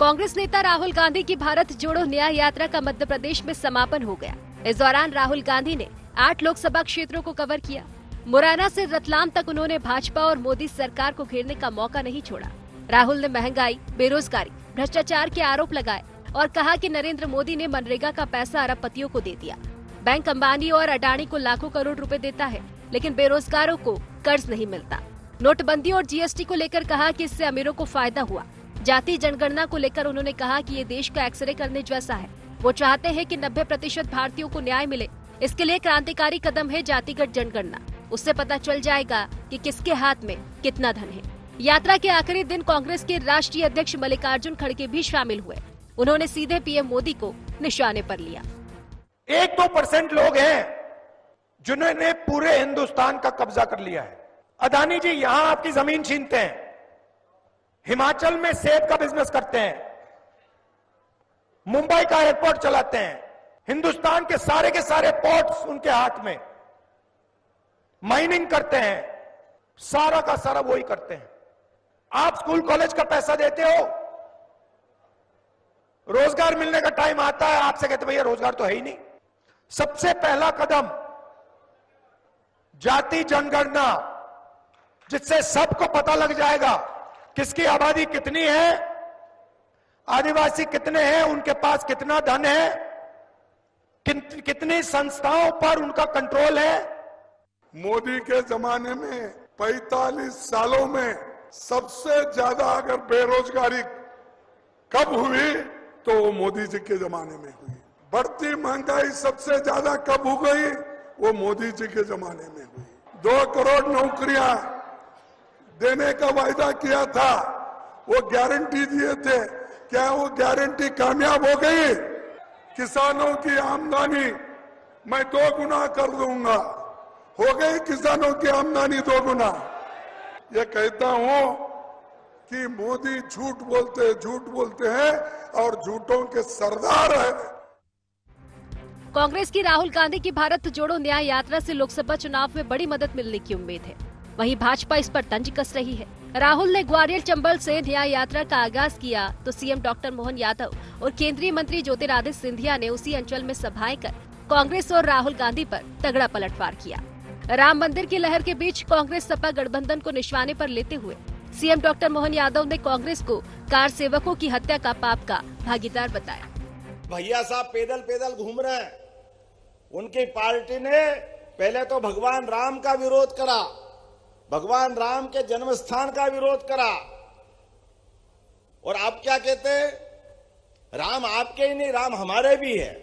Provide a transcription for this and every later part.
कांग्रेस नेता राहुल गांधी की भारत जोड़ो न्याय यात्रा का मध्य प्रदेश में समापन हो गया। इस दौरान राहुल गांधी ने 8 लोकसभा क्षेत्रों को कवर किया। मुरैना से रतलाम तक उन्होंने भाजपा और मोदी सरकार को घेरने का मौका नहीं छोड़ा। राहुल ने महंगाई, बेरोजगारी, भ्रष्टाचार के आरोप लगाए और कहा कि नरेंद्र मोदी ने मनरेगा का पैसा अरबपतियों को दे दिया। बैंक अंबानी और अडानी को लाखों करोड़ रुपए देता है, लेकिन बेरोजगारों को कर्ज नहीं मिलता। नोटबंदी और जीएसटी को लेकर कहा कि इससे अमीरों को फायदा हुआ। जाति जनगणना को लेकर उन्होंने कहा कि ये देश का एक्सरे करने जैसा है। वो चाहते हैं कि 90% भारतीयों को न्याय मिले। इसके लिए क्रांतिकारी कदम है जातिगत जनगणना। उससे पता चल जाएगा कि किसके हाथ में कितना धन है। यात्रा के आखिरी दिन कांग्रेस के राष्ट्रीय अध्यक्ष मल्लिकार्जुन खड़गे भी शामिल हुए। उन्होंने सीधे पीएम मोदी को निशाने पर लिया। 1-2% लोग हैं जिन्होंने पूरे हिंदुस्तान का कब्जा कर लिया है। अदानी जी यहां आपकी जमीन छीनते हैं, हिमाचल में सेब का बिजनेस करते हैं, मुंबई का एयरपोर्ट चलाते हैं, हिंदुस्तान के सारे पोर्ट्स उनके हाथ में, माइनिंग करते हैं, सारा का सारा वही करते हैं। आप स्कूल कॉलेज का पैसा देते हो, रोजगार मिलने का टाइम आता है, आपसे कहते भैया रोजगार तो है ही नहीं। सबसे पहला कदम जाति जनगणना, जिससे सबको पता लग जाएगा किसकी आबादी कितनी है, आदिवासी कितने हैं, उनके पास कितना धन है, कितनी संस्थाओं पर उनका कंट्रोल है। मोदी के जमाने में 45 सालों में सबसे ज्यादा अगर बेरोजगारी कब हुई तो वो मोदी जी के जमाने में हुई। बढ़ती महंगाई सबसे ज्यादा कब हो गई, वो मोदी जी के जमाने में हुई। 2 करोड़ नौकरियां देने का वायदा किया था, वो गारंटी दिए थे, क्या वो गारंटी कामयाब हो गई? किसानों की आमदनी मैं 2 गुना कर दूंगा, हो गई किसानों की आमदनी 2 गुना। ये कहता हूं कि मोदी झूठ बोलते हैं और झूठों के सरदार है। कांग्रेस की राहुल गांधी की भारत जोड़ो न्याय यात्रा से लोकसभा चुनाव में बड़ी मदद मिलने की उम्मीद है। वहीं भाजपा इस पर तंज कस रही है। राहुल ने ग्वालियर चंबल से न्याय यात्रा का आगाज किया तो सीएम डॉक्टर मोहन यादव और केंद्रीय मंत्री ज्योतिरादित्य सिंधिया ने उसी अंचल में सभाएं कर कांग्रेस और राहुल गांधी पर तगड़ा पलटवार किया। राम मंदिर की लहर के बीच कांग्रेस सपा गठबंधन को निशाने पर लेते हुए सीएम डॉक्टर मोहन यादव ने कांग्रेस को कार सेवकों की हत्या का पाप का भागीदार बताया। भैया साहब पैदल घूम रहे हैं। उनकी पार्टी ने पहले तो भगवान राम का विरोध करा, भगवान राम के जन्म स्थान का विरोध करा, और आप क्या कहते हैं, राम आपके ही नहीं राम हमारे भी है।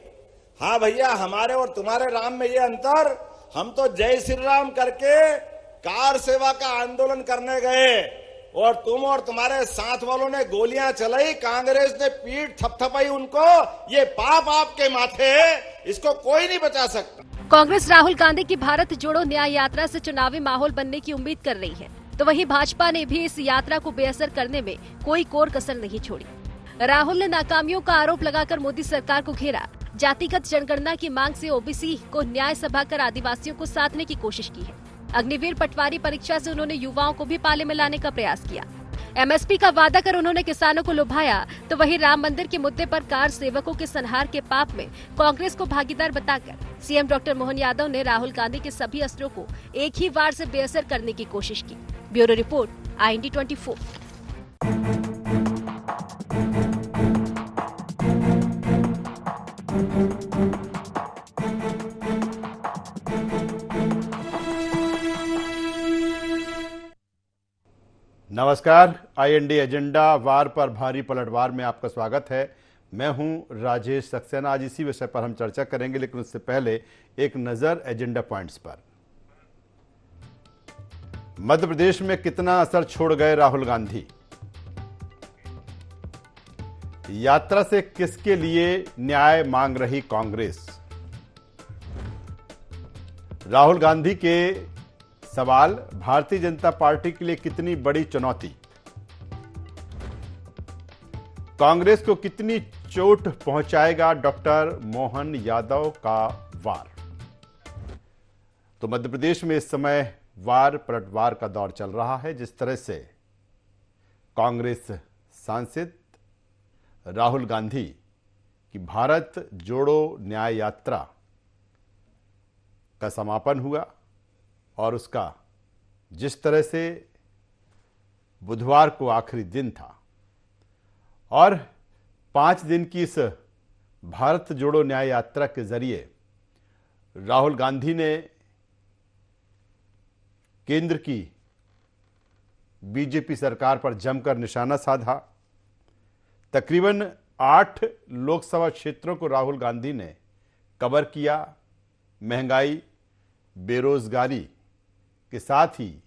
हाँ भैया, हमारे और तुम्हारे राम में ये अंतर, हम तो जय श्री राम करके कार सेवा का आंदोलन करने गए और तुम और तुम्हारे साथ वालों ने गोलियां चलाई, कांग्रेस ने पीठ थपथपाई उनको। ये पाप आपके माथे है, इसको कोई नहीं बचा सकता। कांग्रेस राहुल गांधी की भारत जोड़ो न्याय यात्रा से चुनावी माहौल बनने की उम्मीद कर रही है, तो वहीं भाजपा ने भी इस यात्रा को बेअसर करने में कोई कोर कसर नहीं छोड़ी। राहुल ने नाकामियों का आरोप लगाकर मोदी सरकार को घेरा। जातिगत जनगणना की मांग से ओबीसी को न्याय सभा कर आदिवासियों को साधने की कोशिश की है। अग्निवीर पटवारी परीक्षा से उन्होंने युवाओं को भी पाले में लाने का प्रयास किया। एमएसपी का वादा कर उन्होंने किसानों को लुभाया, तो वहीं राम मंदिर के मुद्दे पर कार सेवकों के संहार के पाप में कांग्रेस को भागीदार बताकर सीएम डॉक्टर मोहन यादव ने राहुल गांधी के सभी अस्त्रों को एक ही वार से बेअसर करने की कोशिश की। Bureau report, IND24। नमस्कार, IND एजेंडा वार पर भारी पलटवार में आपका स्वागत है। मैं हूं राजेश सक्सेना। आज इसी विषय पर हम चर्चा करेंगे, लेकिन उससे पहले एक नजर एजेंडा पॉइंट्स पर। मध्य प्रदेश में कितना असर छोड़ गए राहुल गांधी? यात्रा से किसके लिए न्याय मांग रही कांग्रेस? राहुल गांधी के सवाल भारतीय जनता पार्टी के लिए कितनी बड़ी चुनौती? कांग्रेस को कितनी चोट पहुंचाएगा डॉक्टर मोहन यादव का वार? तो मध्य प्रदेश में इस समय वार पलटवार का दौर चल रहा है। जिस तरह से कांग्रेस सांसद राहुल गांधी की भारत जोड़ो न्याय यात्रा का समापन हुआ और उसका जिस तरह से बुधवार को आखिरी दिन था और 5 दिन की इस भारत जोड़ो न्याय यात्रा के जरिए राहुल गांधी ने केंद्र की बीजेपी सरकार पर जमकर निशाना साधा। तकरीबन 8 लोकसभा क्षेत्रों को राहुल गांधी ने कवर किया। महंगाई, बेरोजगारी के साथ ही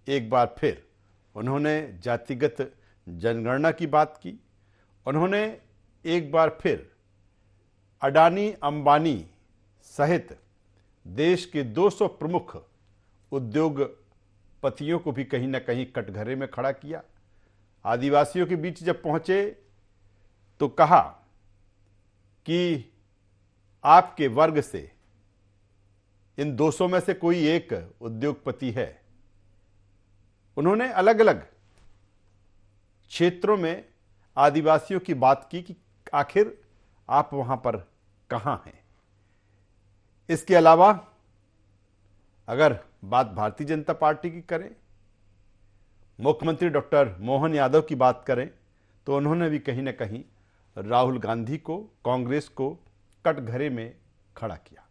एक बार फिर उन्होंने जातिगत जनगणना की बात की। उन्होंने एक बार फिर अडानी अंबानी सहित देश के 200 प्रमुख उद्योगपतियों को भी कहीं ना कहीं कटघरे में खड़ा किया। आदिवासियों के बीच जब पहुंचे तो कहा कि आपके वर्ग से इन 200 में से कोई एक उद्योगपति है। उन्होंने अलग अलग क्षेत्रों में आदिवासियों की बात की कि आखिर आप वहां पर कहां हैं। इसके अलावा अगर बात भारतीय जनता पार्टी की करें, मुख्यमंत्री डॉक्टर मोहन यादव की बात करें, तो उन्होंने भी कहीं ना कहीं राहुल गांधी को, कांग्रेस को कटघरे में खड़ा किया।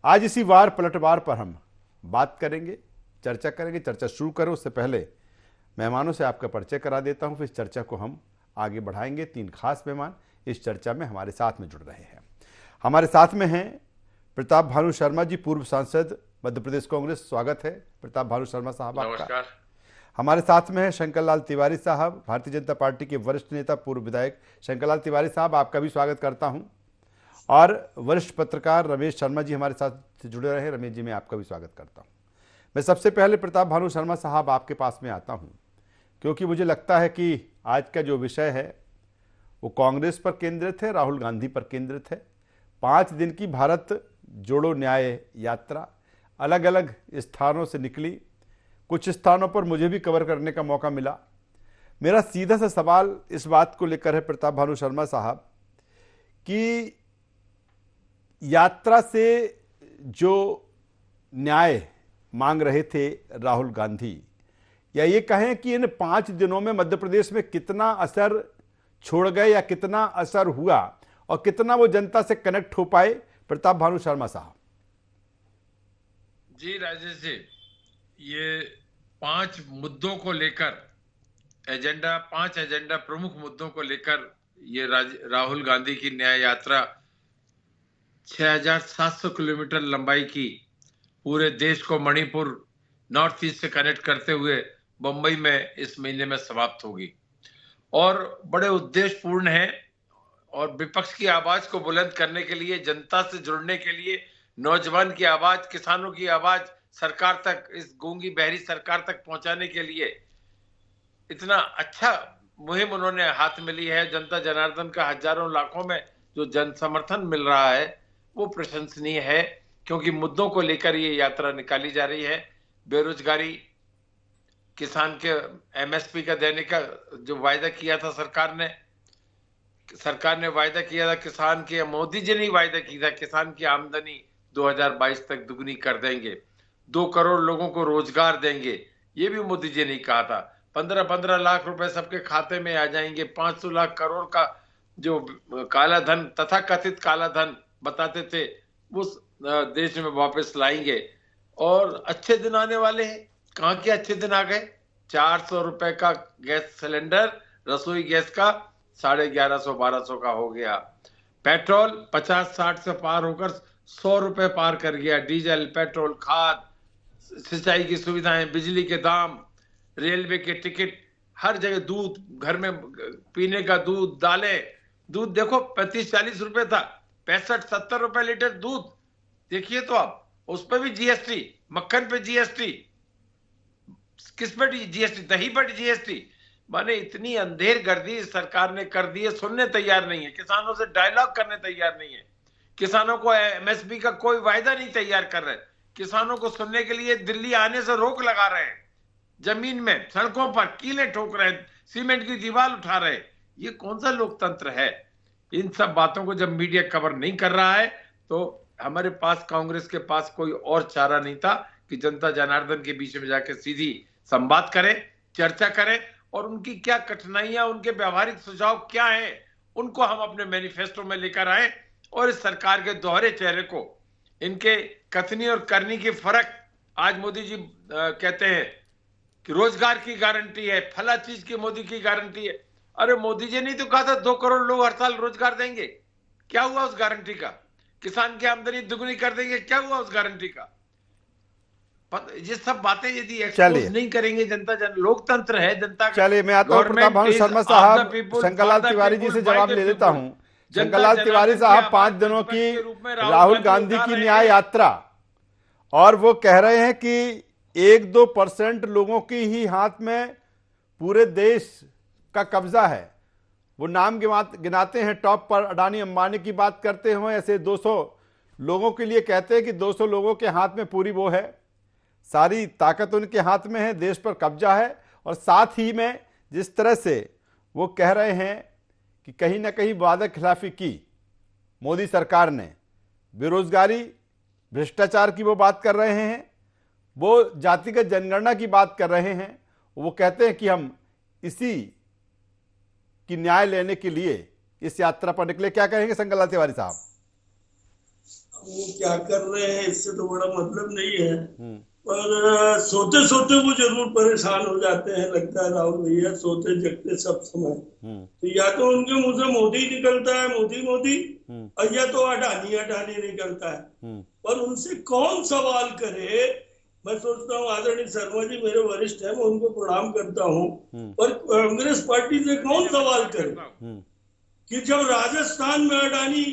आज इसी वार पलटवार पर हम बात करेंगे, चर्चा करेंगे। चर्चा शुरू करें उससे पहले मेहमानों से आपका परिचय करा देता हूं, फिर इस चर्चा को हम आगे बढ़ाएंगे। 3 खास मेहमान इस चर्चा में हमारे साथ में जुड़ रहे हैं। हमारे साथ में हैं प्रताप भानु शर्मा जी, पूर्व सांसद, मध्य प्रदेश कांग्रेस। स्वागत है प्रताप भानु शर्मा साहब आपका। नमस्कार। हमारे साथ में है शंकरलाल तिवारी साहब, भारतीय जनता पार्टी के वरिष्ठ नेता, पूर्व विधायक। शंकरलाल तिवारी साहब, आपका भी स्वागत करता हूं। और वरिष्ठ पत्रकार रमेश शर्मा जी हमारे साथ जुड़े रहे। रमेश जी, मैं आपका भी स्वागत करता हूं। मैं सबसे पहले प्रताप भानु शर्मा साहब आपके पास में आता हूं, क्योंकि मुझे लगता है कि आज का जो विषय है वो कांग्रेस पर केंद्रित है, राहुल गांधी पर केंद्रित है। 5 दिन की भारत जोड़ो न्याय यात्रा अलग अलग स्थानों से निकली। कुछ स्थानों पर मुझे भी कवर करने का मौका मिला। मेरा सीधा सा सवाल इस बात को लेकर है प्रताप भानु शर्मा साहब कि यात्रा से जो न्याय मांग रहे थे राहुल गांधी, या ये कहें कि इन 5 दिनों में मध्य प्रदेश में कितना असर छोड़ गए या कितना असर हुआ और कितना वो जनता से कनेक्ट हो पाए? प्रताप भानु शर्मा साहब जी। राजेश जी, ये 5 मुद्दों को लेकर एजेंडा, 5 एजेंडा प्रमुख मुद्दों को लेकर ये राहुल गांधी की न्याय यात्रा 6700 किलोमीटर लंबाई की पूरे देश को मणिपुर, नॉर्थ ईस्ट से कनेक्ट करते हुए मुंबई में इस महीने में समाप्त होगी और बड़े उद्देश्यपूर्ण है। और विपक्ष की आवाज को बुलंद करने के लिए, जनता से जुड़ने के लिए, नौजवान की आवाज, किसानों की आवाज सरकार तक, इस गूंगी बहरी सरकार तक पहुंचाने के लिए इतना अच्छा मुहिम उन्होंने हाथ में ली है। जनता जनार्दन का हजारों लाखों में जो जन समर्थन मिल रहा है वो प्रशंसनीय है, क्योंकि मुद्दों को लेकर ये यात्रा निकाली जा रही है। बेरोजगारी, किसान के एमएसपी का देने का जो वायदा किया था सरकार ने वायदा किया था किसान के, मोदी जी ने वायदा किया था किसान की आमदनी 2022 तक दुगनी कर देंगे, 2 करोड़ लोगों को रोजगार देंगे, ये भी मोदी जी ने कहा था। 15-15 लाख रुपए सबके खाते में आ जाएंगे। 500 लाख करोड़ का जो काला धन, तथा कथित काला धन बताते थे, उस देश में वापस लाएंगे और अच्छे दिन आने वाले हैं। कहाँ के अच्छे दिन आ गए? 400 रुपए का गैस सिलेंडर, रसोई गैस का 1150-1200 का हो गया। पेट्रोल 50-60 से पार होकर 100 रुपए पार कर गया। डीजल, पेट्रोल, खाद, सिंचाई की सुविधाएं, बिजली के दाम, रेलवे के टिकट, हर जगह दूध, घर में पीने का दूध, दालें, दूध देखो 35-40 रुपए था, 65-70 रुपए लीटर दूध। देखिए तो आप, उस पर भी जीएसटी, मक्खन पे जीएसटी, किस पर जीएसटी? दही पर जीएसटी। माने इतनी अंधेर गर्दी सरकार ने कर दी है, सुनने तैयार नहीं है, किसानों से डायलॉग करने तैयार नहीं है, किसानों को एमएसपी का कोई वायदा नहीं तैयार कर रहे, किसानों को सुनने के लिए दिल्ली आने से रोक लगा रहे हैं, जमीन में, सड़कों पर कीले ठोक रहे हैं, सीमेंट की दीवार उठा रहे। ये कौन सा लोकतंत्र है? इन सब बातों को जब मीडिया कवर नहीं कर रहा है तो हमारे पास, कांग्रेस के पास कोई और चारा नहीं था कि जनता जनार्दन के बीच में जाकर सीधी संवाद करें, चर्चा करें और उनकी क्या कठिनाइयां, उनके व्यवहारिक सुझाव क्या हैं, उनको हम अपने मैनिफेस्टो में लेकर आए और इस सरकार के दोहरे चेहरे को, इनके कथनी और करनी की फर्क। आज मोदी जी कहते हैं कि रोजगार की गारंटी है, फला चीज की मोदी की गारंटी है। अरे मोदी जी ने तो कहा था 2 करोड़ लोग हर साल रोजगार देंगे, क्या हुआ उस गारंटी का? किसान की आमदनी दुगनी कर देंगे, क्या हुआ उस गारंटी का? ये सब बातें यदि एक्सपोज नहीं करेंगे, लोकतंत्र है, जनता का। चलिए, मैं आता हूं प्रताप भानु शर्मा साहब, शंकरलाल तिवारी जी से जवाब ले लेता हूं। शंकरलाल तिवारी साहब, 5 दिनों की राहुल गांधी की न्याय यात्रा, और वो कह रहे हैं कि 1-2% लोगों की ही हाथ में पूरे देश का कब्जा है। वो नाम गिनाते हैं टॉप पर, अडानी अंबानी की बात करते हो, ऐसे 200 लोगों के लिए कहते हैं कि 200 लोगों के हाथ में पूरी वो है, सारी ताकत उनके हाथ में है, देश पर कब्जा है। और साथ ही में जिस तरह से वो कह रहे हैं कि कहीं ना कहीं वादा खिलाफी की मोदी सरकार ने, बेरोजगारी, भ्रष्टाचार की वो बात कर रहे हैं, वो जातिगत जनगणना की बात कर रहे हैं। वो कहते हैं कि हम इसी की न्याय लेने के लिए इस यात्रा पर निकले। क्या कहेंगे शंकरलाल तिवारी साहब? वो क्या कर रहे हैं इससे तो बड़ा मतलब नहीं है, पर सोते सोते वो जरूर परेशान हो जाते हैं, लगता है राहुल भैया सोते जगते सब समय। तो या तो उनके मुंह से मोदी निकलता है, मोदी मोदी, और या तो अडानी अडानी निकलता है। पर उनसे कौन सवाल करे? मैं सोचता हूँ आदरणीय शर्मा जी मेरे वरिष्ठ हैं, मैं उनको प्रणाम करता हूँ, पर कांग्रेस पार्टी से कौन सवाल करे कि जब राजस्थान में अडानी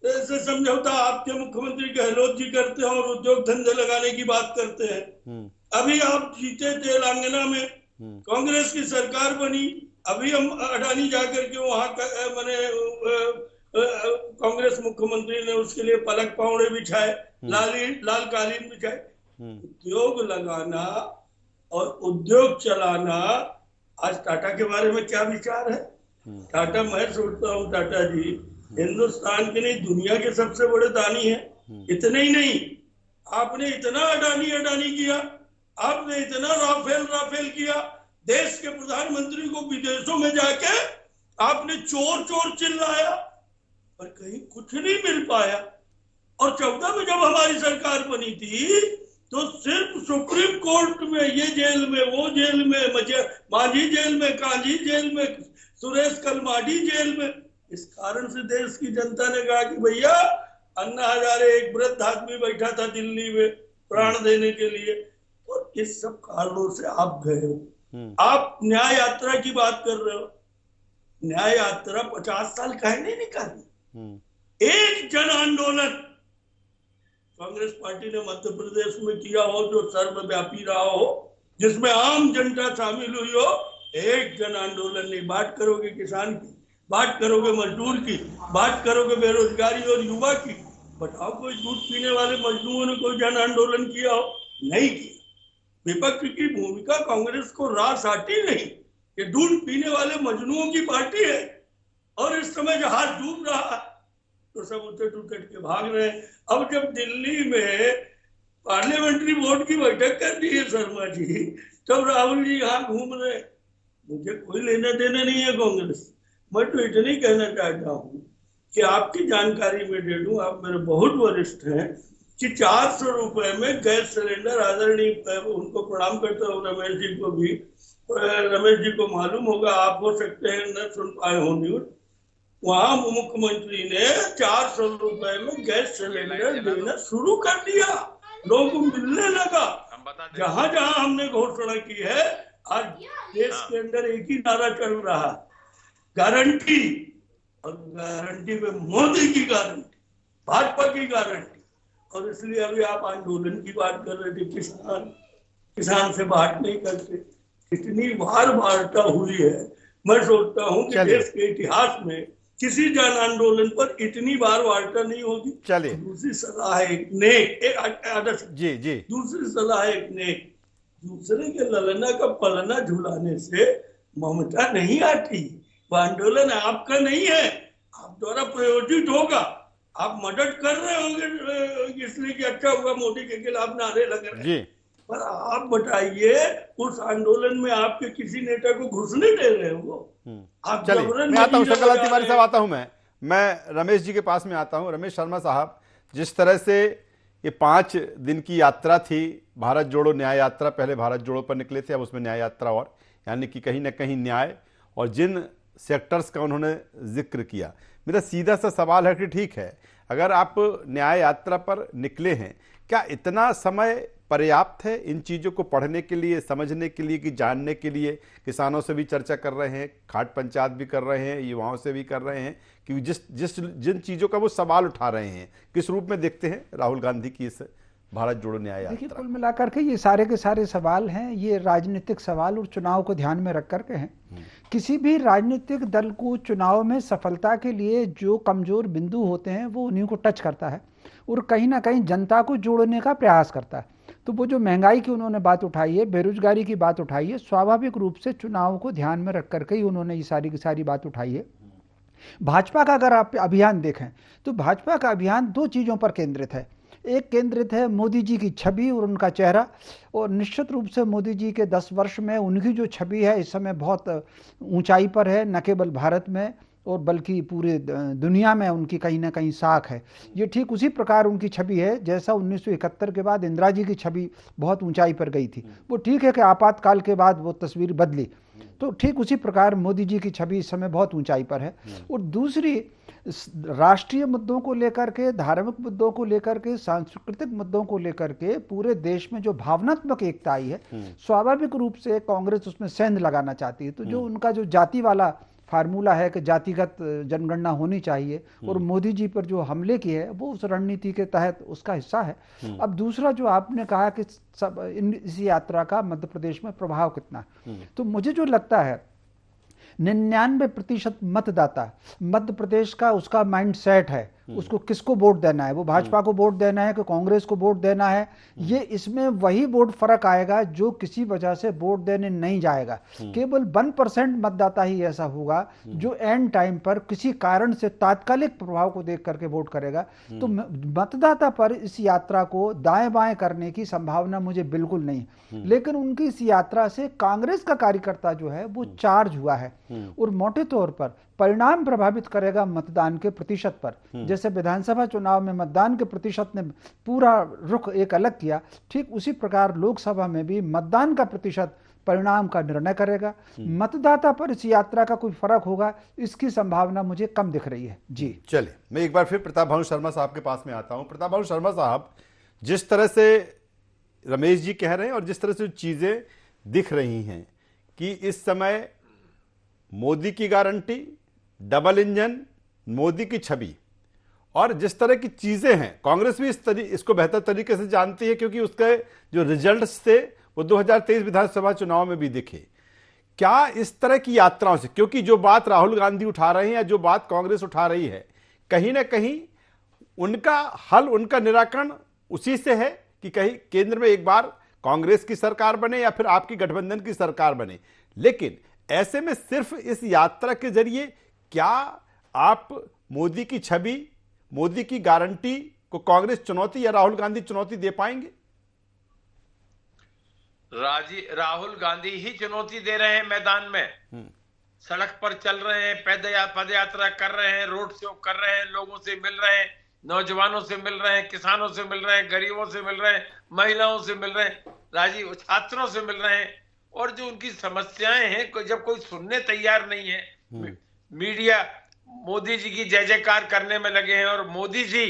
से समझौता आपके मुख्यमंत्री गहलोत जी करते हैं और उद्योग धंधे लगाने की बात करते हैं। अभी आप जीते तेलंगाना में, कांग्रेस की सरकार बनी, अभी हम अडानी जाकर के वहां मैंने कांग्रेस मुख्यमंत्री ने उसके लिए पलक पावड़े बिछाए, लाल कालीन बिछाए। उद्योग लगाना और उद्योग चलाना, आज टाटा के बारे में क्या विचार है? टाटा, मैं सोचता हूँ टाटा जी हिंदुस्तान के नहीं दुनिया के सबसे बड़े दानी हैं। इतने ही नहीं, आपने इतना अडानी अडानी किया, आपने इतना राफेल किया, देश के प्रधानमंत्री को विदेशों में जाके आपने चोर चोर चिल्लाया, पर कहीं कुछ नहीं मिल पाया। और 14 में जब हमारी सरकार बनी थी तो सिर्फ सुप्रीम कोर्ट में, ये जेल में, वो जेल में, मांझी जेल में, कांझी जेल में, सुरेश कलमाडी जेल में। इस कारण से देश की जनता ने कहा कि भैया अन्ना हजारे, एक वृद्ध आदमी बैठा था दिल्ली में प्राण देने के लिए, और इस सब कारणों से आप गए हो। आप न्याय यात्रा की बात कर रहे हो, न्याय यात्रा 50 साल काहे नहीं निकाली? एक जन आंदोलन कांग्रेस पार्टी ने मध्य प्रदेश में किया हो जो सर्वव्यापी रहा हो, जिसमें आम जनता शामिल हुई हो, एक जन आंदोलन नहीं। बात करोगे किसान की, बात करोगे मजदूर की, बात करोगे बेरोजगारी और युवा की, बताओ कोई दूध पीने वाले मजदूरों ने कोई जन आंदोलन किया हो? नहीं किया। विपक्ष की भूमिका कांग्रेस को रास आती नहीं, ये दूध पीने वाले मजदूरों की पार्टी है, और इस समय जहाज डूब रहा तो सब उठे टूट के भाग रहे हैं। अब जब दिल्ली में पार्लियामेंट्री बोर्ड की बैठक कर दी है शर्मा जी, तब राहुल जी यहाँ घूम रहे। मुझे कोई लेना देना नहीं है कांग्रेस। मैं तो इतना ही कहना चाहता हूँ कि आपकी जानकारी में दे दूं, आप मेरे बहुत वरिष्ठ हैं, कि 400 रुपए में गैस सिलेंडर, आदरणीय उनको प्रणाम करता हूँ रमेश जी को भी, रमेश जी को मालूम होगा, आप हो सकते हैं न सुन पाए हो न्यूज, वहां मुख्यमंत्री ने 400 रुपए में गैस सिलेंडर देना शुरू कर दिया, लोगों को मिलने लगा। जहां जहां हमने घोषणा की है, आज देश के अंदर एक ही नारा चल रहा, गारंटी, और गारंटी में मोदी की गारंटी, भाजपा की गारंटी। और इसलिए अभी आप आंदोलन की बात कर रहे थे, किसान से बात नहीं करते, कितनी बार वार्ता हुई है। मैं सोचता हूं कि देश के इतिहास में किसी जन आंदोलन पर इतनी बार वार्ता नहीं होगी। चलिए, दूसरी सलाह एक नेक, आदर्श जी, दूसरी सलाह एक नेक, दूसरे के ललना का पलना झुलाने से ममता नहीं आती। वो आंदोलन आपका नहीं है, आप द्वारा प्रायोजित होगा। आप मदद कर रहे होंगे इसलिए कि अच्छा हुआ मोदी के खिलाफ नारे लग रहे हैं, पर आप बताइए उस आंदोलन में आपके किसी नेता को घुसने दे रहे हो? आप चलिए मैं आता हूं, शंकर तिवारी साहब आता हूं, मैं रमेश जी के पास में आता हूं। रमेश शर्मा साहब, जिस तरह से ये 5 दिन की यात्रा थी, भारत जोड़ो न्याय यात्रा, पहले भारत जोड़ो पर निकले थे, अब उसमें न्याय यात्रा, और यानी कि कहीं ना कहीं न्याय, और जिन सेक्टर्स का उन्होंने जिक्र किया, मेरा सीधा सा सवाल है कि ठीक है, अगर आप न्याय यात्रा पर निकले हैं, क्या इतना समय पर्याप्त है इन चीज़ों को पढ़ने के लिए, समझने के लिए, कि जानने के लिए? किसानों से भी चर्चा कर रहे हैं, खाट पंचायत भी कर रहे हैं, युवाओं से भी कर रहे हैं, कि जिन चीज़ों का वो सवाल उठा रहे हैं, किस रूप में देखते हैं राहुल गांधी की इस भारत जोड़ो न्याय यात्रा? देखिए, कुल मिलाकर के ये सारे के सारे सवाल हैं, ये राजनीतिक सवाल और चुनाव को ध्यान में रख करके हैं। किसी भी राजनीतिक दल को चुनाव में सफलता के लिए जो कमजोर बिंदु होते हैं वो उन्हीं को टच करता है और कहीं ना कहीं जनता को जोड़ने का प्रयास करता है। तो वो जो महंगाई की उन्होंने बात उठाई है, बेरोजगारी की बात उठाई है, स्वाभाविक रूप से चुनाव को ध्यान में रख करके ही उन्होंने ये सारी की सारी बात उठाई है। भाजपा का अगर आप अभियान देखें तो भाजपा का अभियान 2 चीज़ों पर केंद्रित है। एक केंद्रित है मोदी जी की छवि और उनका चेहरा, और निश्चित रूप से मोदी जी के 10 वर्ष में उनकी जो छवि है इस समय बहुत ऊंचाई पर है, न केवल भारत में और बल्कि पूरे दुनिया में उनकी कहीं ना कहीं साख है। ये ठीक उसी प्रकार उनकी छवि है जैसा 1971 के बाद इंदिरा जी की छवि बहुत ऊंचाई पर गई थी। वो ठीक है कि आपातकाल के बाद वो तस्वीर बदली, तो ठीक उसी प्रकार मोदी जी की छवि इस समय बहुत ऊंचाई पर है। और दूसरी, राष्ट्रीय मुद्दों को लेकर के, धार्मिक मुद्दों को लेकर के, सांस्कृतिक मुद्दों को लेकर के पूरे देश में जो भावनात्मक एकता आई है, स्वाभाविक रूप से कांग्रेस उसमें सेंध लगाना चाहती है। तो जो उनका जो जाति वाला फार्मूला है कि जातिगत जनगणना होनी चाहिए और मोदी जी पर जो हमले की है वो उस रणनीति के तहत उसका हिस्सा है। अब दूसरा जो आपने कहा कि सब इस यात्रा का मध्य प्रदेश में प्रभाव कितना है, तो मुझे जो लगता है 99% मतदाता मध्य प्रदेश का उसका माइंड सेट है, उसको किसको वोट देना है, वो भाजपा को वोट देना है कि कांग्रेस को वोट देना है। ये इसमें वही वोट फर्क आएगा जो किसी वजह से वोट देने नहीं जाएगा। केवल 1% मतदाता ही ऐसा होगा जो एंड टाइम पर किसी कारण से तात्कालिक प्रभाव को देख करके वोट करेगा। तो मतदाता पर इस यात्रा को दाएं बाएं करने की संभावना मुझे बिल्कुल नहीं, लेकिन उनकी इस यात्रा से कांग्रेस का कार्यकर्ता जो है वो चार्ज हुआ है और मोटे तौर पर परिणाम प्रभावित करेगा मतदान के प्रतिशत पर। जैसे विधानसभा चुनाव में मतदान के प्रतिशत ने पूरा रुख एक अलग किया, ठीक उसी प्रकार लोकसभा में भी मतदान का प्रतिशत परिणाम का निर्णय करेगा। मतदाता पर इस यात्रा का कोई फर्क होगा, इसकी संभावना मुझे कम दिख रही है। जी चलिए, मैं एक बार फिर प्रताप भानु शर्मा साहब के पास में आता हूं। प्रताप भानु शर्मा साहब, जिस तरह से रमेश जी कह रहे हैं और जिस तरह से चीजें दिख रही हैं कि इस समय मोदी की गारंटी, डबल इंजन, मोदी की छवि, और जिस तरह की चीजें हैं, कांग्रेस भी इसको बेहतर तरीके से जानती है क्योंकि उसके जो रिजल्ट्स थे वो 2023 विधानसभा चुनाव में भी दिखे। क्या इस तरह की यात्राओं से, क्योंकि जो बात राहुल गांधी उठा रहे हैं या जो बात कांग्रेस उठा रही है, कहीं ना कहीं उनका हल, उनका निराकरण उसी से है कि कहीं केंद्र में एक बार कांग्रेस की सरकार बने या फिर आपकी गठबंधन की सरकार बने। लेकिन ऐसे में सिर्फ इस यात्रा के जरिए क्या आप मोदी की छवि, मोदी की गारंटी को कांग्रेस चुनौती या राहुल गांधी चुनौती दे पाएंगे? राहुल गांधी ही चुनौती दे रहे हैं मैदान में, सड़क पर चल रहे हैं, पद यात्रा कर रहे हैं, रोड शो कर रहे हैं, लोगों से मिल रहे हैं, नौजवानों से मिल रहे हैं, किसानों से मिल रहे हैं, गरीबों से मिल रहे हैं, महिलाओं से मिल रहे हैं, छात्रों से मिल रहे हैं। और जो उनकी समस्याएं हैं, जब कोई सुनने तैयार नहीं है, मीडिया मोदी जी की जय जयकार करने में लगे हैं और मोदी जी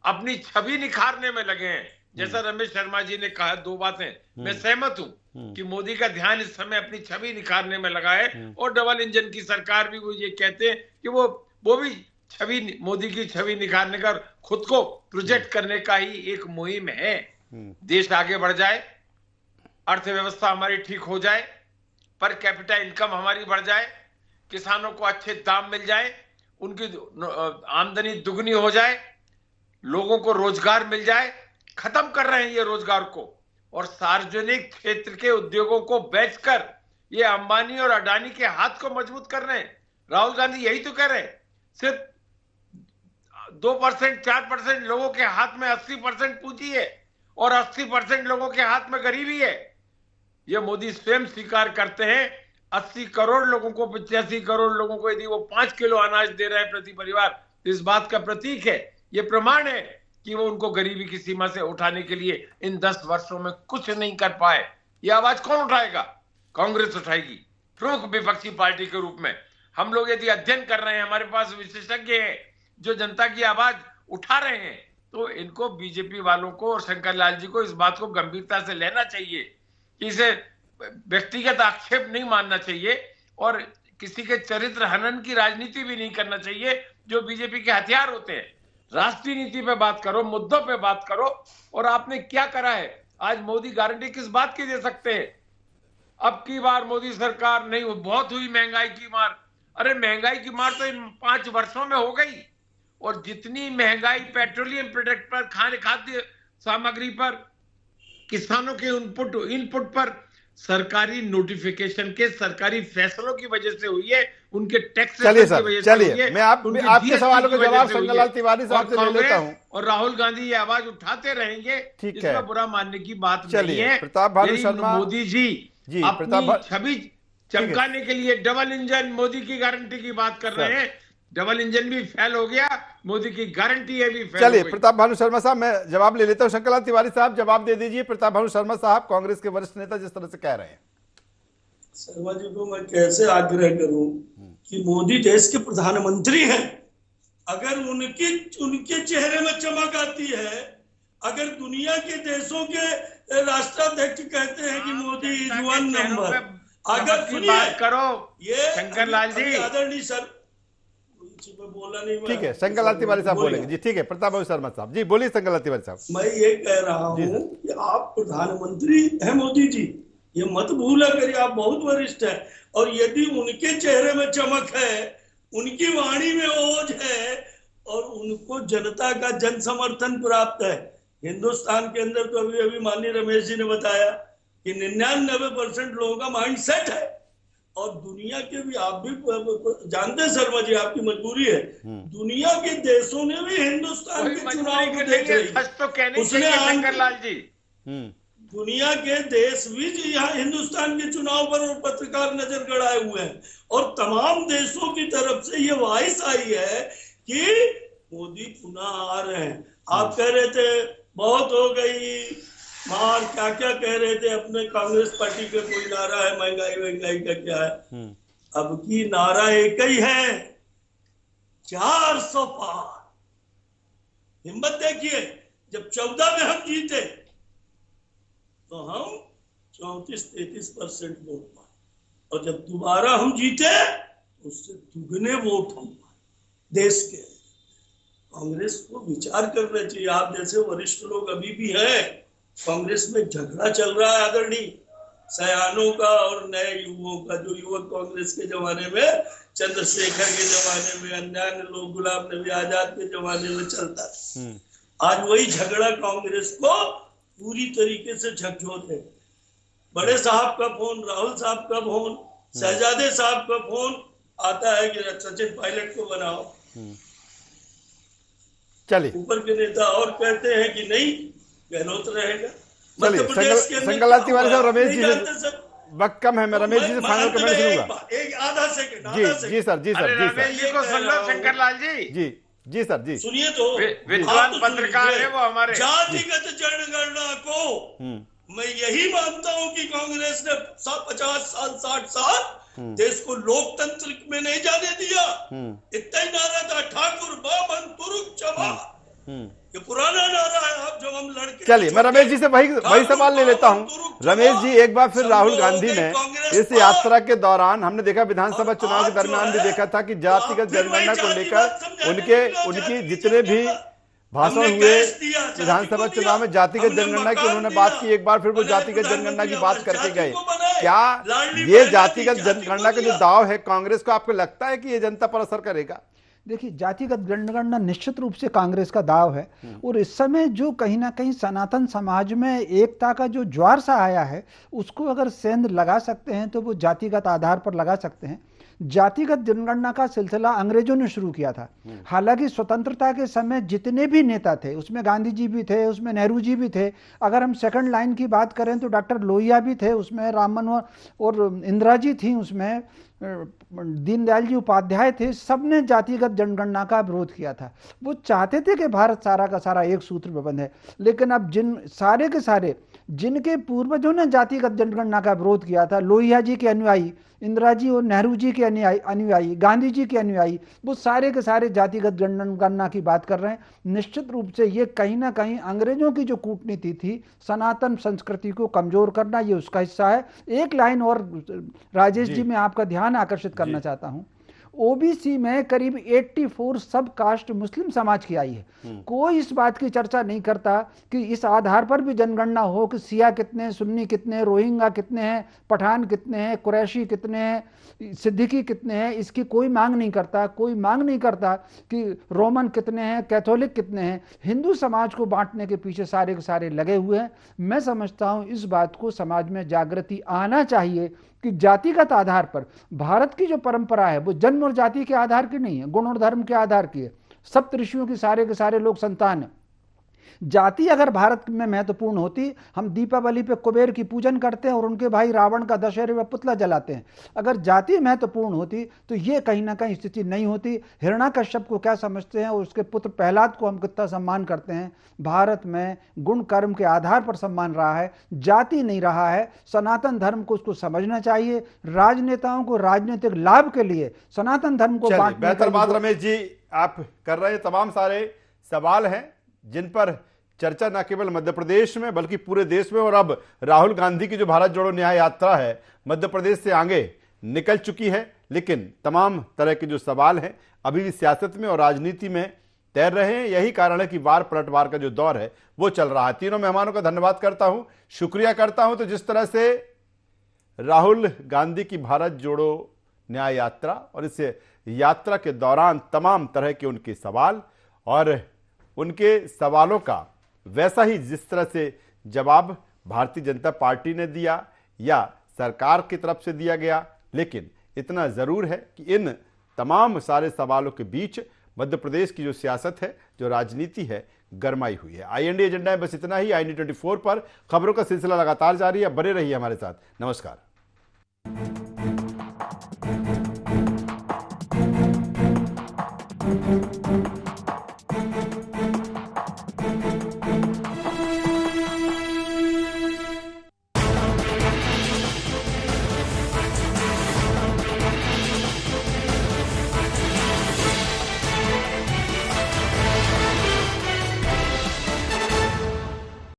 अपनी छवि निखारने में लगे हैं। जैसा रमेश शर्मा जी ने कहा, 2 बातें मैं सहमत हूं कि मोदी का ध्यान इस समय अपनी छवि निखारने में लगा है और डबल इंजन की सरकार भी वो ये कहते हैं कि वो भी छवि, मोदी की छवि निखारने का, खुद को प्रोजेक्ट करने का ही एक मुहिम है। देश आगे बढ़ जाए, अर्थव्यवस्था हमारी ठीक हो जाए, पर कैपिटा इनकम हमारी बढ़ जाए, किसानों को अच्छे दाम मिल जाए, उनकी आमदनी दुगनी हो जाए, लोगों को रोजगार मिल जाए। खत्म कर रहे हैं ये रोजगार को और सार्वजनिक क्षेत्र के उद्योगों को बेचकर ये अंबानी और अडानी के हाथ को मजबूत कर रहे हैं। राहुल गांधी यही तो कह रहे हैं, सिर्फ 2% 4% लोगों के हाथ में 80% पूंजी है और 80% लोगों के हाथ में गरीबी है। ये मोदी स्वयं स्वीकार करते हैं। 80 करोड़ लोगों को, 85 करोड़ लोगों को यदि वो 5 किलो अनाज दे रहे हैं प्रति परिवार, तो इस बात का प्रतीक है, ये प्रमाण है कि वो उनको गरीबी की सीमा से उठाने के लिए इन 10 वर्षों में कुछ नहीं कर पाए। ये आवाज कौन उठाएगा? कांग्रेस उठाएगी, प्रमुख विपक्षी पार्टी के रूप में। हम लोग यदि अध्ययन कर रहे हैं, हमारे पास विशेषज्ञ हैं जो जनता की आवाज उठा रहे हैं, तो इनको, बीजेपी वालों को और शंकर लाल जी को इस बात को गंभीरता से लेना चाहिए कि इसे व्यक्तिगत आक्षेप नहीं मानना चाहिए और किसी के चरित्र हनन की राजनीति भी नहीं करना चाहिए जो बीजेपी के हथियार होते हैं। राष्ट्रीय नीति पे बात करो, मुद्दों पे बात करो। और आपने क्या करा है? आज मोदी गारंटी किस बात की दे सकते हैं? अब की बार मोदी सरकार नहीं, बहुत हुई महंगाई की मार। अरे महंगाई की मार तो इन 5 वर्षों में हो गई, और जितनी महंगाई पेट्रोलियम प्रोडक्ट पर, खाद्य सामग्री पर, किसानों के इनपुट पर, सरकारी नोटिफिकेशन के, सरकारी फैसलों की वजह से हुई है, उनके टैक्स की वजह से हुई है। चलिए मैं आपके सवालों का जवाब शंकर लाल तिवारी साहब से ले लेता हूं। और राहुल गांधी ये आवाज उठाते रहेंगे, इसमें बुरा मानने की बात नहीं है। प्रताप भानु शर्मा, मोदी जी अपनी छवि चमकाने के लिए डबल इंजन मोदी की गारंटी की बात कर रहे हैं। डबल इंजन भी फेल हो गया, मोदी की गारंटी है भी फेल। चलिए प्रताप भानु शर्मा साहब, मैं जवाब ले लेता हूं। शंकर लाल तिवारी साहब जवाब दे दीजिए। प्रताप भानु शर्मा साहब, कांग्रेस के वरिष्ठ नेता जिस तरह से कह रहे हैं। शर्मा जी को मैं कैसे आग्रह करूं कि मोदी देश के प्रधानमंत्री हैं, अगर उनके चेहरे में चमक आती है, अगर दुनिया के देशों के राष्ट्राध्यक्ष कहते हैं कि मोदी इज 1 नंबर, अगर बात करो ये शंकर लाल जी, आदरणीय सर बोला नहीं, ठीक है शंकर लाल तिवारी साहब बोलेंगे जी। ठीक है प्रताप भानु शर्मा साहब जी बोलिए। शंकर लाल तिवारी साहब, मैं ये कह रहा हूँ कि आप प्रधानमंत्री हैं मोदी जी, ये मत भूला करिए, आप बहुत वरिष्ठ हैं। और यदि उनके चेहरे में चमक है, उनकी वाणी में ओज है और उनको जनता का जन समर्थन प्राप्त है, हिंदुस्तान के अंदर तो अभी अभी माननीय रमेश जी ने बताया कि 99% लोगों का माइंड सेट है। और दुनिया के भी, आप भी जानते हैं शर्मा जी, आपकी मजबूरी है, दुनिया के देशों ने भी हिंदुस्तान के चुनाव को देख शंकर लाल जी, दुनिया के देश भी यहाँ हिंदुस्तान के चुनाव पर और पत्रकार नजर गड़ाए हुए हैं। और तमाम देशों की तरफ से ये वॉइस आई है कि मोदी पुनः आ रहे हैं। आप कह रहे थे बहुत हो गई मार, क्या क्या कह रहे थे अपने कांग्रेस पार्टी के, कोई नारा है महंगाई का क्या है? अब की नारा एक ही है, 400 पार। हिम्मत देखिए, जब 14 में हम जीते तो हम 34-33% वोट पाए, और जब दोबारा हम जीते उससे दुगने वोट हम पाए देश के। कांग्रेस को विचार करना चाहिए। आप जैसे वरिष्ठ लोग अभी भी हैं, कांग्रेस में झगड़ा चल रहा है आदरणीय, सयानों का और नए युवाओं का। जो युवक कांग्रेस के जमाने में, चंद्रशेखर के जमाने में, अन्य लोग, गुलाम नबी आजाद के जमाने में चलता था, आज वही झगड़ा कांग्रेस को पूरी तरीके से झकझोर है। बड़े साहब का फोन, राहुल साहब का फोन, शहजादे साहब का फोन आता है कि सचिन पायलट को बनाओ। चलिए ऊपर के नेता और कहते हैं कि नहीं, गहलोत रहेगा। चलिए शंकर लाल तिवारी साहब, रमेश जी से वक्त कम है, मैं रमेश जी से फाइनल कमेंट सुनूंगा। एक आधा सेकंड जी सर, जी सर, जी सर, शंकर लाल जी, जी सर, जी सुनिए तो, विद्वान पत्रकार है वो हमारे। जातिगत जनगणना को मैं यही मानता हूं कि कांग्रेस ने 50 साल 60 साल देश को लोकतंत्र में नहीं जाने दिया। इतना ही नारा था, ठाकुर बामन तुरुक चबा, ये पुराना नारा है। अब जब हम लड़के, चलिए मैं रमेश जी से वही सवाल ले लेता हूं। रमेश जी, एक बार फिर राहुल गांधी ने इस यात्रा के दौरान, हमने देखा विधानसभा चुनाव के दरमियान भी देखा था कि जातिगत जनगणना को लेकर उनकी जितने भी भाषण हुए विधानसभा चुनाव में, जातिगत जनगणना की उन्होंने बात की। एक बार फिर वो जातिगत जनगणना की बात करके गए। क्या ये जातिगत जनगणना का जो दाव है कांग्रेस को, आपको लगता है कि ये जनता पर असर करेगा? देखिए, जातिगत जनगणना निश्चित रूप से कांग्रेस का दाव है। और इस समय जो कहीं ना कहीं सनातन समाज में एकता का जो ज्वार सा आया है, उसको अगर सेंध लगा सकते हैं तो वो जातिगत आधार पर लगा सकते हैं। जातिगत जनगणना का सिलसिला अंग्रेजों ने शुरू किया था। हालांकि स्वतंत्रता के समय जितने भी नेता थे, उसमें गांधी जी भी थे, उसमें नेहरू जी भी थे, अगर हम सेकंड लाइन की बात करें तो डॉक्टर लोहिया भी थे, उसमें राम मनोहर और इंदिरा जी थी, उसमें दीनदयाल जी उपाध्याय थे। सबने जातिगत जनगणना का विरोध किया था। वो चाहते थे कि भारत सारा का सारा एक सूत्र में बंध है। लेकिन अब जिन सारे के सारे जिनके पूर्वजों ने जातिगत जनगणना का विरोध किया था, लोहिया जी के अनुयायी, इंदिरा जी और नेहरू जी के अनुयायी, गांधी जी के अनुयायी, वो सारे के सारे जातिगत जनगणना की बात कर रहे हैं। निश्चित रूप से ये कहीं ना कहीं अंग्रेजों की जो कूटनीति थी, सनातन संस्कृति को कमजोर करना, ये उसका हिस्सा है। एक लाइन और राजेश जी मैं आपका ध्यान आकर्षित करना चाहता हूं। ओबीसी में करीब 84 सब कास्ट मुस्लिम समाज की आई है। कोई इस बात की चर्चा नहीं करता कि इस आधार पर भी जनगणना हो कि सिया कितने, सुन्नी कितने, रोहिंग्या कितने हैं, पठान कितने हैं, कुरैशी कितने हैं, सिद्दीकी कितने हैं। इसकी कोई मांग नहीं करता। कोई मांग नहीं करता कि रोमन कितने हैं, कैथोलिक कितने हैं। हिंदू समाज को बांटने के पीछे सारे के सारे लगे हुए हैं। मैं समझता हूं इस बात को समाज में जागृति आना चाहिए कि जातिगत आधार पर भारत की जो परंपरा है वो जन्म और जाति के आधार की नहीं है, गुण और धर्म के आधार की है। सप्त ऋषियों की सारे के सारे लोग संतान है। जाति अगर भारत में महत्वपूर्ण होती, हम दीपावली पे कुबेर की पूजन करते हैं और उनके भाई रावण का दशहरे में पुतला जलाते हैं। अगर जाति महत्वपूर्ण होती तो ये कहीं ना कहीं स्थिति नहीं होती। हिरण्याकश्यप को क्या समझते हैं और उसके पुत्र प्रहलाद को हम कितना सम्मान करते हैं। भारत में गुण कर्म के आधार पर सम्मान रहा है, जाति नहीं रहा है। सनातन धर्म को उसको समझना चाहिए। राजनेताओं को राजनीतिक लाभ के लिए सनातन धर्म को बांटने का बेहतर बात रमेश जी आप कर रहे हैं। तमाम सारे सवाल हैं जिन पर चर्चा न केवल मध्य प्रदेश में बल्कि पूरे देश में, और अब राहुल गांधी की जो भारत जोड़ो न्याय यात्रा है मध्य प्रदेश से आगे निकल चुकी है। लेकिन तमाम तरह के जो सवाल हैं अभी भी सियासत में और राजनीति में तैर रहे हैं। यही कारण है कि वार पलटवार का जो दौर है वो चल रहा है। तीनों मेहमानों का धन्यवाद करता हूं, शुक्रिया करता हूं। तो जिस तरह से राहुल गांधी की भारत जोड़ो न्याय यात्रा और इस यात्रा के दौरान तमाम तरह के उनके सवाल और उनके सवालों का वैसा ही जिस तरह से जवाब भारतीय जनता पार्टी ने दिया या सरकार की तरफ से दिया गया। लेकिन इतना जरूर है कि इन तमाम सारे सवालों के बीच मध्य प्रदेश की जो सियासत है, जो राजनीति है, गरमाई हुई है। IND एजेंडा में बस इतना ही। IND 24 पर खबरों का सिलसिला लगातार जारी है। बने रहिए हमारे साथ। नमस्कार।